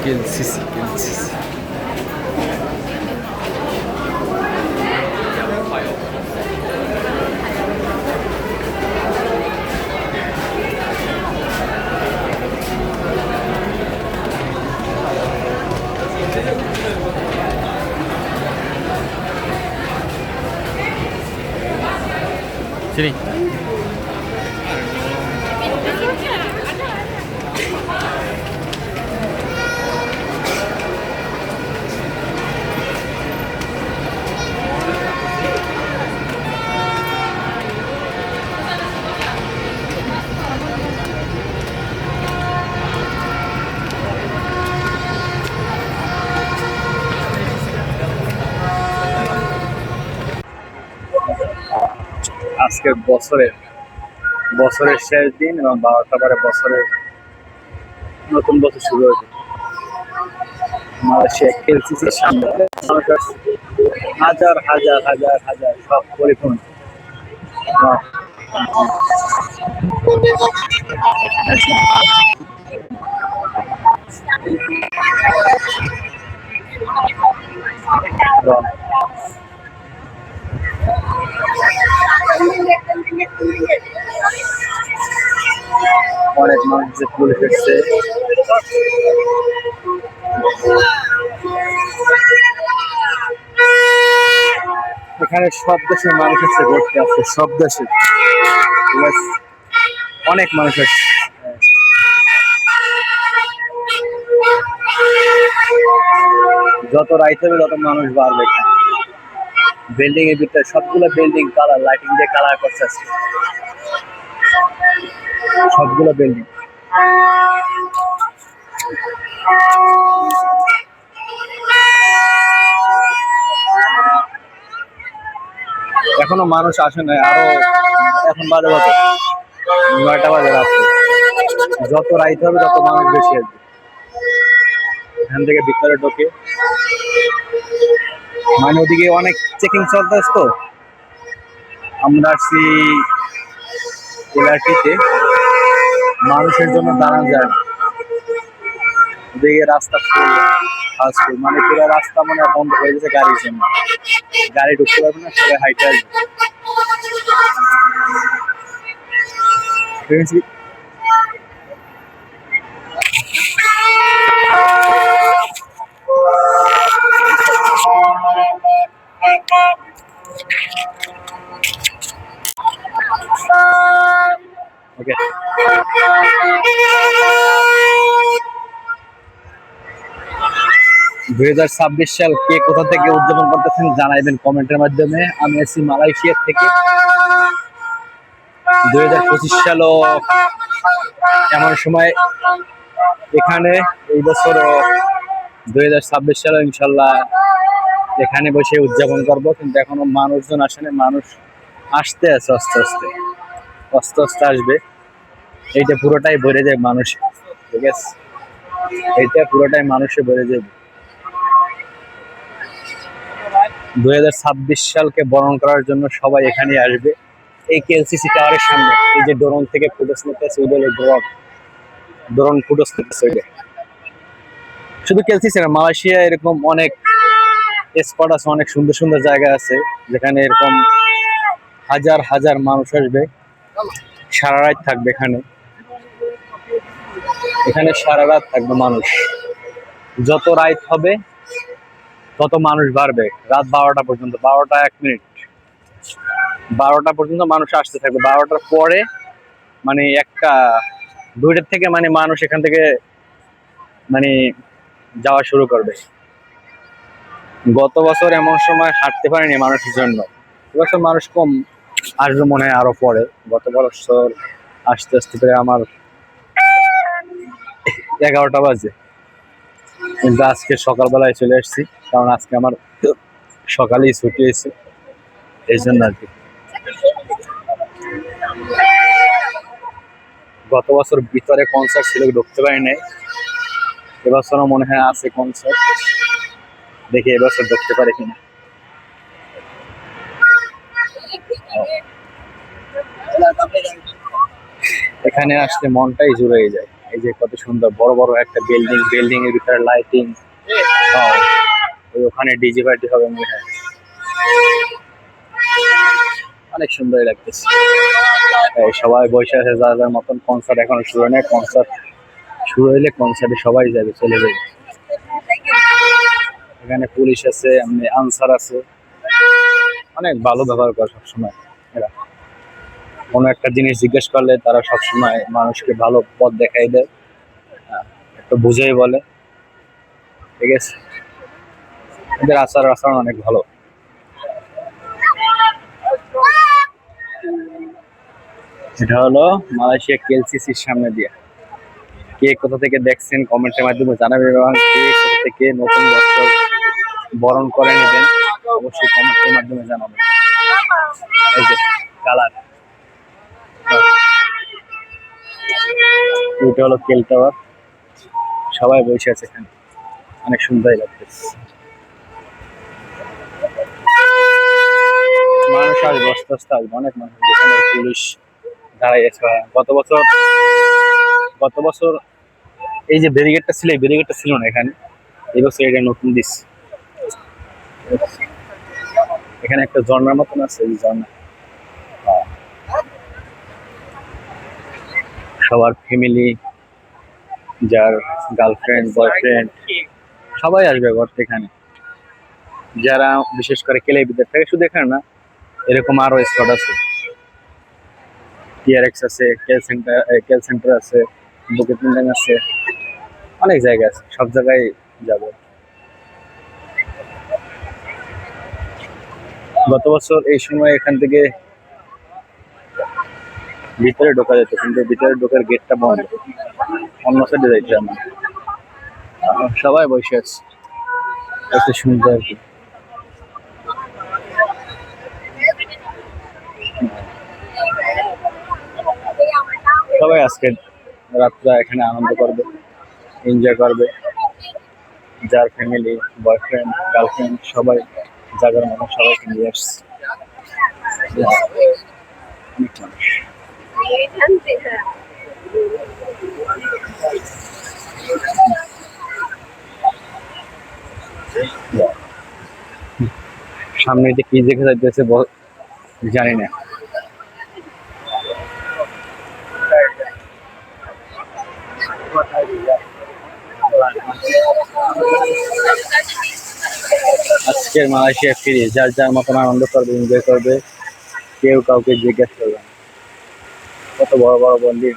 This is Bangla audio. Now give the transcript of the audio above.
KLCC, KLCC. Sini. আজকে বছরের শেষ দিন এবং 12টা পরে বছরের নতুন বছর শুরু হয়েছে। মালয়েশিয়া KLCCর সামনে মানুষ আসছে, হাজার হাজার হাজার হাজার, সব পরিপূর্ণ। অনেক মানুষ যে পুলিশ এসছে। এখানে সব দেশের মানুষ এসে ঘুরতে আসছে, সব দেশে অনেক মানুষ আসছে। যত রাইত হবে তত মানুষ বাড়বে। বিল্ডিং এর ভিতরে সবগুলো বিল্ডিং কালার লাইটিং দিয়ে কালার করছে আজকে। সবগুলো বিল্ডিং এখনো মানুষ আসে নাই, আরো এখন বাজে কত, 9টা বাজে রাত্রে। যত রাইত হবে তত মানুষ বেশি আসবে। এখান থেকে ভিতরে ঢোকে, মানে ওদিকে অনেক চেকিং চলতেছে, তো আমরা আসছি এলাকাতে, মানুষের জন্য দাঁড়ানো যায় না। ওদিকে রাস্তা ফুল, মানে পুরো রাস্তা মনে হয় বন্ধ হয়ে গেছে গাড়ির জন্য। গাড়ি ঢুকতে পারবে না, সবাই হাইটে আসবে। ওকে, 2026 সাল কে কোথা থেকে উদযাপন করতেছেন জানাইবেন কমেন্টের মাধ্যমে। আমি আছি মালয়েশিয়া থেকে। 2025 সালও এমন সময় এখানে, এই বছর 2026 সালে ইনশাল্লাহ এখানে বসে উদযাপন করব, কিন্তু এখনো মানুষজন আসেনি। মানুষ আসতে আছে, আস্তে আস্তে আস্তে আস্তে আসবে। এইটা পুরোটাই ভরে যায় মানুষ, ঠিক আছে? এইটা পুরোটাই মানুষে ভরে যাবে। 2026 সালকে বরণ করার জন্য সবাই এখানে আসবে। এই KLCC টাওয়ারের সামনে, এই যে ড্রোন থেকে ফুটেজ নিতেছে, ওই ড্রোন ফুটেজ নিতেছে। শুধু KLCC না, মালয়েশিয়া এরকম অনেক স্পট আছে, অনেক সুন্দর সুন্দর জায়গা আছে যেখানে এরকম হাজার হাজার মানুষ আসবে, সারা রাত থাকবে এখানে। এখানে সারা রাত থাকবে মানুষ। যত রাত হবে তত মানুষ বাড়বে। রাত 12টা পর্যন্ত, 12টা 1 মিনিট, 12টা পর্যন্ত মানুষ আসতে থাকবে। 12টার পরে মানে 1টা 2টার থেকে মানে মানুষ এখান থেকে মানে যাওয়া শুরু করবে। গত বছর এমন সময় হাঁটতে পারেনি মানুষের জন্য, এবছর মানুষ কম আসবে মনে হয় আরো পরে। গত বছর আসতে আসতে প্রায় আমার 11টা বাজে, কিন্তু আজকে সকালবেলায় চলে আসছি, কারণ আজকে আমার সকালেই ছুটি হয়েছে, এই জন্য আর কি। গত বছর ভিতরে কনসার্ট ছিল, ঢুকতে পারি নাই। এবছরও মনে হয় আছে কনসার্ট, দেখি এবছর ঢুকতে পারে কিনা। এখানে আসলে মনটাই জুড়ে যায়। এই যে কত সুন্দর বড় বড় একটা বিল্ডিং, বিল্ডিং এর ভিতরে লাইটিং, ওই ওখানে ডিজে পার্টি হবে মনে হয়। অনেক সুন্দর লাগতেছে। এই সবাই বসে আছে যার যার মতন, কনসার্ট এখনো শুরু হয় নাই, কনসার্ট শুরু হইলে কনসার্টে সবাই যাবে, চলে যাবে। এখানে পুলিশ আছে, এমনি আনসার আছে, অনেক ভালো ব্যবহার করে সবসময় এরা। কোনো একটা জিনিস জিজ্ঞেস করলে তারা সবসময় মানুষকে ভালো পথ দেখাই দেয়, একটু বুঝেই বলে, ঠিক আছে। এদের আচার আচরণ অনেক ভালো। এটা হলো মালয়েশিয়া কেএলসিসির সামনে দিয়ে। কে কোথা থেকে দেখছেন কমেন্টের মাধ্যমে জানাবেন, এবং কে কোথা থেকে নতুন বছর বরণ করে নেবেন অবশ্যই কমেন্টের মাধ্যমে জানাবেন। এই যে কালার, এটা হলো কেল টাওয়ার, সবাই বসে আছে এখানে, অনেক সুন্দর লাগতেছে। মানুষ আসবে, আস্তে আস্তে আসবে, অনেক মানুষ। যেখানে পুলিশ দাঁড়াই আছে, গত বছর এই যে ব্যারিকেডটা ছিল, এই ব্যারিকেডটা ছিল না এখানে, এই বছর এটা নতুন দিস। এখানে একটা ঝর্ণার মতন আছে, এই ঝর্ণা সবার ফ্যামিলি, যার গার্লফ্রেন্ড বয়ফ্রেন্ড সবাই আসবে ঘুরতে এখানে। যারা বিশেষ করে কেলে ভিতর থাকে, শুধু এখানে না, এরকম আরো স্পট আছে, টিআরএক্স আছে, কেল সেন্টার আছে, বুকেট মিল্টন আছে, অনেক জায়গা আছে, সব জায়গায় যাব। গত বছর এই সময় এখান থেকে ভিতরে ঢোকা যেত, কিন্তু ভিতরে ঢোকার গেটটা বন্ধ, অন্য সাইডে যাইতে আমার। সবাই বসে আছে, এত সুন্দর আর কি। সবাই আজকে রাতটা এখানে আনন্দ করবে, এনজয় করবে, যার ফ্যামিলি বয়ফ্রেন্ড গার্লফ্রেন্ড সবাই, জায়গার মানুষ সবাইকে নিয়ে আসছে। অনেক মানুষ। সামনে যে কি দেখে যাইতেছে জানি না। আজকের মালয়েশিয়া ফিরে যার যার মতন আনন্দ করবে, এনজয় করবে, কেউ কাউকে জিজ্ঞেস করবে না। কত বড় বড় বিল্ডিং,